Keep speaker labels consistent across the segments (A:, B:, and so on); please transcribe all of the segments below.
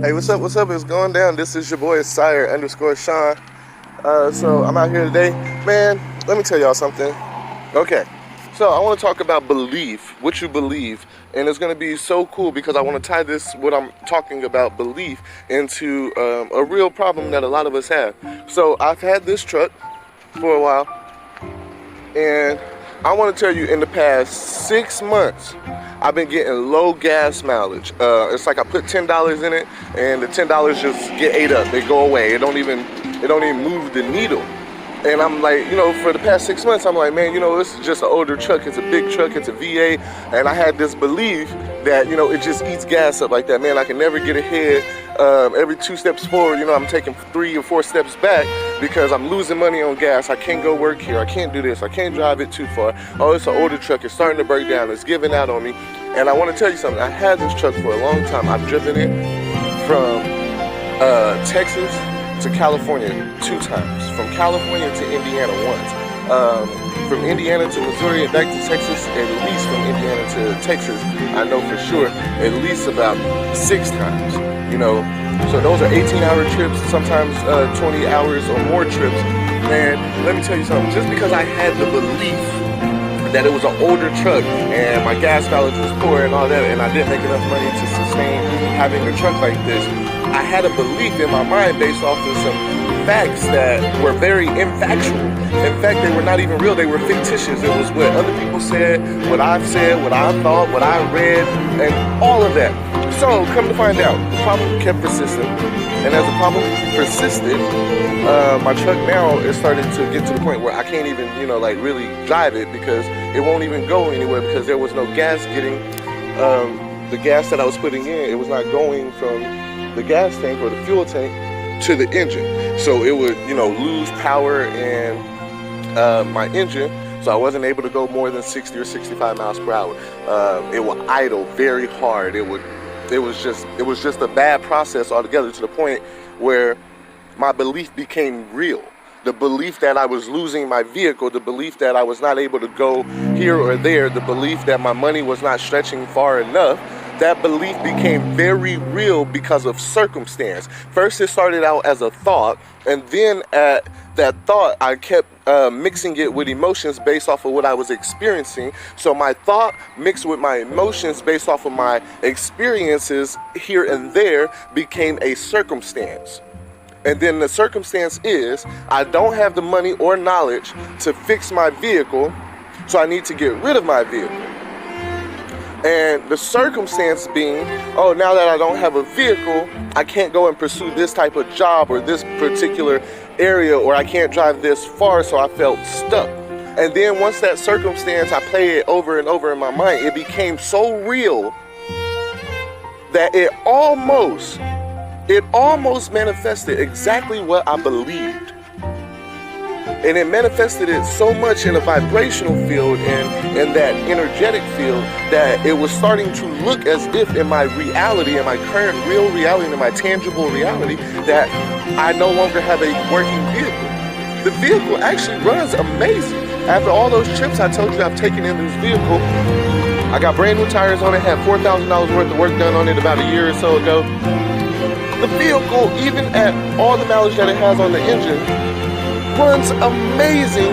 A: Hey, what's up? What's up? It's going down. This is your boy Sire _ Sean. So I'm out here today, man. Let me tell y'all something. Okay, so I want to talk about belief, what you believe, and it's going to be so cool because I want to tie this, what I'm talking about, belief, into a real problem that a lot of us have. So I've had this truck for a while, and I want to tell you, in the past 6 months, I've been getting low gas mileage. It's like I put $10 in it, and the $10 just get ate up. They go away. It don't even move the needle. And I'm like, for the past 6 months, I'm like, man, this is just an older truck. It's a big truck. It's a V8. And I had this belief that, it just eats gas up like that. Man, I can never get ahead. Every 2 steps forward, I'm taking 3 or 4 steps back because I'm losing money on gas. I can't go work here. I can't do this. I can't drive it too far. Oh, it's an older truck. It's starting to break down. It's giving out on me. And I want to tell you something. I had this truck for a long time. I've driven it from Texas to California 2 times, from California to Indiana once, from Indiana to Missouri and back to Texas, at least from Indiana to Texas, I know for sure, at least about 6 times, So those are 18-hour trips, sometimes 20 hours or more trips. And let me tell you something, just because I had the belief that it was an older truck and my gas mileage was poor and all that, and I didn't make enough money to sustain having a truck like this, I had a belief in my mind based off of some facts that were very infactual. In fact, they were not even real, they were fictitious. It was what other people said, what I've said, what I thought, what I read, and all of that. So, come to find out, the problem kept persisting. And as the problem persisted, my truck now is starting to get to the point where I can't even, really drive it because it won't even go anywhere because there was no gas getting, the gas that I was putting in, it was not going from the gas tank or the fuel tank to the engine. So it would, lose power in my engine. So I wasn't able to go more than 60 or 65 miles per hour. It would idle very hard. It was just a bad process altogether, to the point where my belief became real. The belief that I was losing my vehicle, the belief that I was not able to go here or there, the belief that my money was not stretching far enough, that belief became very real because of circumstance. First, it started out as a thought, and then at that thought, I kept mixing it with emotions based off of what I was experiencing. So my thought mixed with my emotions based off of my experiences here and there became a circumstance. And then the circumstance is, I don't have the money or knowledge to fix my vehicle, so I need to get rid of my vehicle. And the circumstance being, oh, now that I don't have a vehicle, I can't go and pursue this type of job or this particular area, or I can't drive this far, so I felt stuck. And then once that circumstance, I played it over and over in my mind, it became so real that it almost manifested exactly what I believed. And it manifested it so much in a vibrational field and in that energetic field that it was starting to look as if in my reality, in my current real reality, in my tangible reality, that I no longer have a working vehicle. The vehicle actually runs amazing. After all those trips I told you I've taken in this vehicle, I got brand new tires on it, had $4,000 worth of work done on it about a year or so ago. The vehicle, even at all the mileage that it has on the engine, runs amazing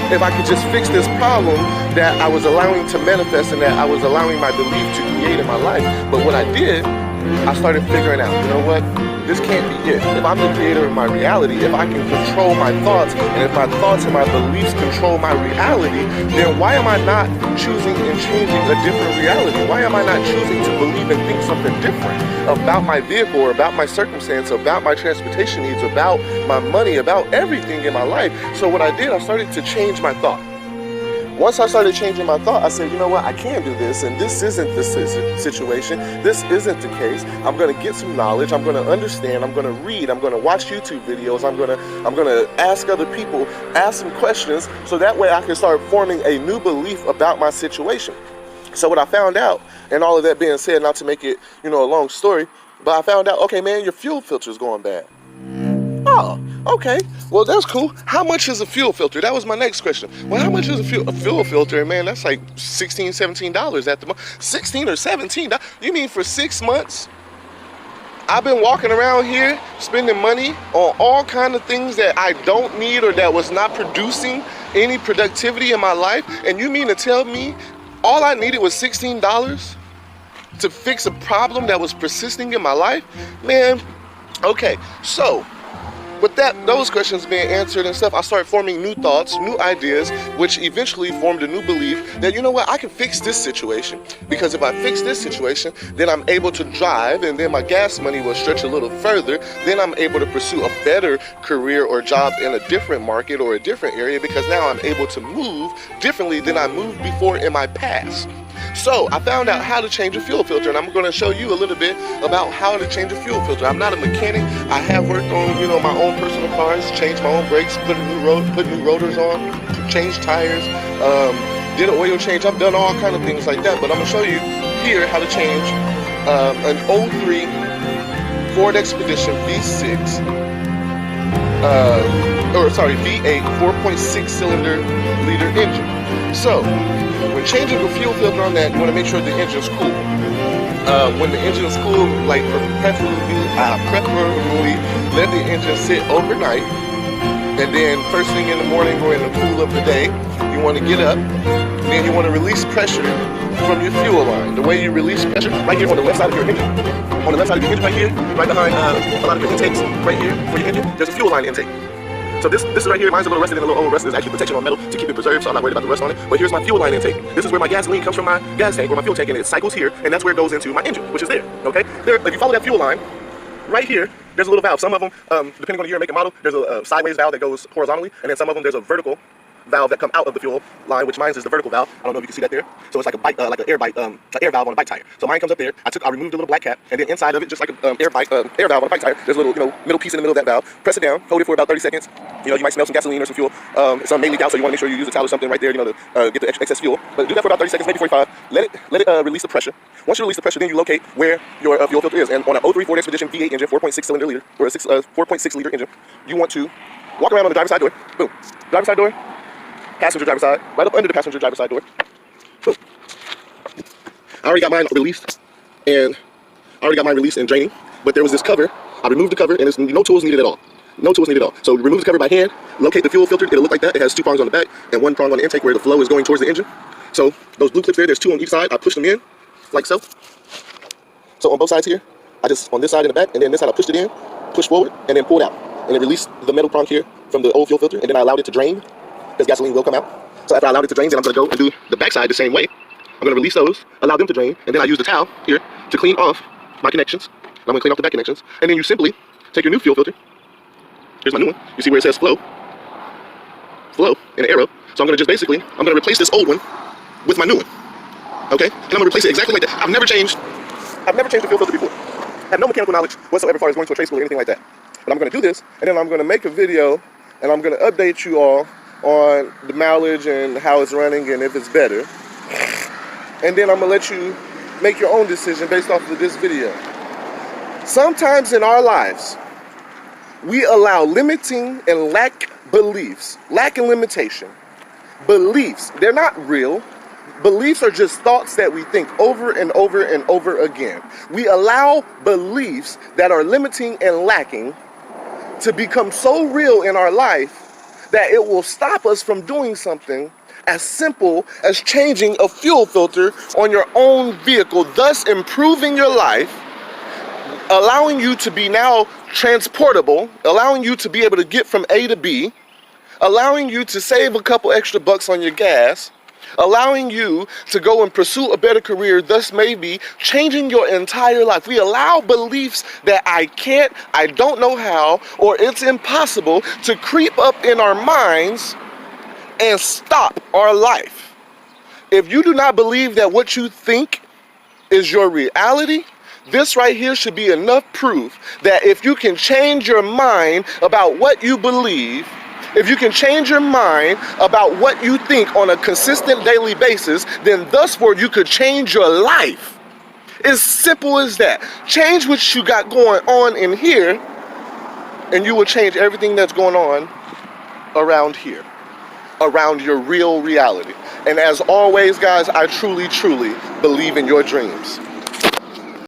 A: if I could just fix this problem that I was allowing to manifest and that I was allowing my belief to create in my life. But what I did, I started figuring out, you know what? This can't be it. If I'm the creator of my reality, if I can control my thoughts, and if my thoughts and my beliefs control my reality, then why am I not choosing and changing a different reality? Why am I not choosing to believe and think something different about my vehicle, or about my circumstance, about my transportation needs, about my money, about everything in my life? So what I did, I started to change my thought. Once I started changing my thought, I said, you know what, I can do this, and this isn't the situation, this isn't the case. I'm going to get some knowledge, I'm going to understand, I'm going to read, I'm going to watch YouTube videos, I'm going to ask other people, ask some questions, so that way I can start forming a new belief about my situation. So what I found out, and all of that being said, not to make it, a long story, but I found out, okay, man, your fuel filter's going bad. Oh, okay. Well, that's cool. How much is a fuel filter? That was my next question. Well, how much is a fuel filter? Man, that's like $16, $17 at the moment. $16 or $17? You mean for 6 months? I've been walking around here spending money on all kind of things that I don't need or that was not producing any productivity in my life. And you mean to tell me all I needed was $16 to fix a problem that was persisting in my life? Man, okay, so with those questions being answered and stuff, I started forming new thoughts, new ideas, which eventually formed a new belief that, you know what, I can fix this situation. Because if I fix this situation, then I'm able to drive, and then my gas money will stretch a little further. Then I'm able to pursue a better career or job in a different market or a different area, because now I'm able to move differently than I moved before in my past. So I found out how to change a fuel filter, and I'm going to show you a little bit about how to change a fuel filter. I'm not a mechanic. I have worked on, my own personal cars, changed my own brakes, put new rotors on, changed tires, did an oil change. I've done all kind of things like that, but I'm going to show you here how to change an 03 Ford Expedition V6, V8 4.6 cylinder liter engine. So, when changing a fuel filter on that, you want to make sure the engine's cool. When the engine is cool, like preferably let the engine sit overnight, and then first thing in the morning or in the cool of the day, you want to get up, and then you want to release pressure from your fuel line. The way you release pressure, right here on the left side of your engine, on the left side of your engine right here, right behind a lot of your intakes, right here for your engine, there's a fuel line intake. So this right here, mine's a little rusted and a little old rusted. It's actually protection on metal to keep it preserved, so I'm not worried about the rust on it. But here's my fuel line intake. This is where my gasoline comes from my gas tank or my fuel tank, and it cycles here, and that's where it goes into my engine, which is there, okay? There, if you follow that fuel line, right here, there's a little valve. Some of them, depending on the year, make, and model, there's a sideways valve that goes horizontally, and then some of them, there's a vertical valve that come out of the fuel line, which mine is the vertical valve. I don't know if you can see that there. So it's like a bike, like an air valve on a bike tire. So mine comes up there. I removed the little black cap, and then inside of it, just like an air valve on a bike tire, there's a little, middle piece in the middle of that valve. Press it down, hold it for about 30 seconds. You might smell some gasoline or some fuel. Some may leak out, so you want to make sure you use a towel or something right there, to get the excess fuel. But do that for about 30 seconds, maybe 45. Let it release the pressure. Once you release the pressure, then you locate where your fuel filter is. And on an 03 Ford Expedition V8 engine, 4.6 cylinder liter, or a 4.6 liter engine, you want to walk around on the driver's side door. Boom. Driver's side door. Passenger driver's side, right up under the passenger driver's side door. Boom. I already got mine released and draining, but there was this cover. I removed the cover, and there's no tools needed at all. No tools needed at all. So remove the cover by hand, locate the fuel filter. It'll look like that. It has 2 prongs on the back and 1 prong on the intake where the flow is going towards the engine. So those blue clips there's 2 on each side. I push them in, like so. So on both sides here, I just, on this side in the back, and then this side I pushed it in, pushed forward, and then pulled out. And it released the metal prong here from the old fuel filter, and then I allowed it to drain, because gasoline will come out. So after I allowed it to drain, then I'm going to go and do the backside the same way. I'm going to release those, allow them to drain, and then I use the towel here to clean off my connections. I'm going to clean off the back connections. And then you simply take your new fuel filter. Here's my new one. You see where it says flow, and an arrow. So I'm going to just basically, I'm going to replace this old one with my new one. Okay? And I'm going to replace it exactly like that. I've never changed a fuel filter before. I have no mechanical knowledge whatsoever as far as going to a trade school or anything like that. But I'm going to do this, and then I'm going to make a video, and I'm going to update you all on the mileage and how it's running and if it's better. And then I'm going to let you make your own decision based off of this video. Sometimes in our lives, we allow limiting and lack and limitation. Beliefs, they're not real. Beliefs are just thoughts that we think over and over and over again. We allow beliefs that are limiting and lacking to become so real in our life that it will stop us from doing something as simple as changing a fuel filter on your own vehicle, thus improving your life, allowing you to be now transportable, allowing you to be able to get from A to B, allowing you to save a couple extra bucks on your gas, allowing you to go and pursue a better career, thus maybe changing your entire life. We allow beliefs that I can't, I don't know how, or it's impossible to creep up in our minds and stop our life. If you do not believe that what you think is your reality, this right here should be enough proof that if you can change your mind about what you believe, if you can change your mind about what you think on a consistent daily basis, then thus far you could change your life. It's simple as that. Change what you got going on in here, and you will change everything that's going on around here, around your real reality. And as always, guys, I truly, truly believe in your dreams.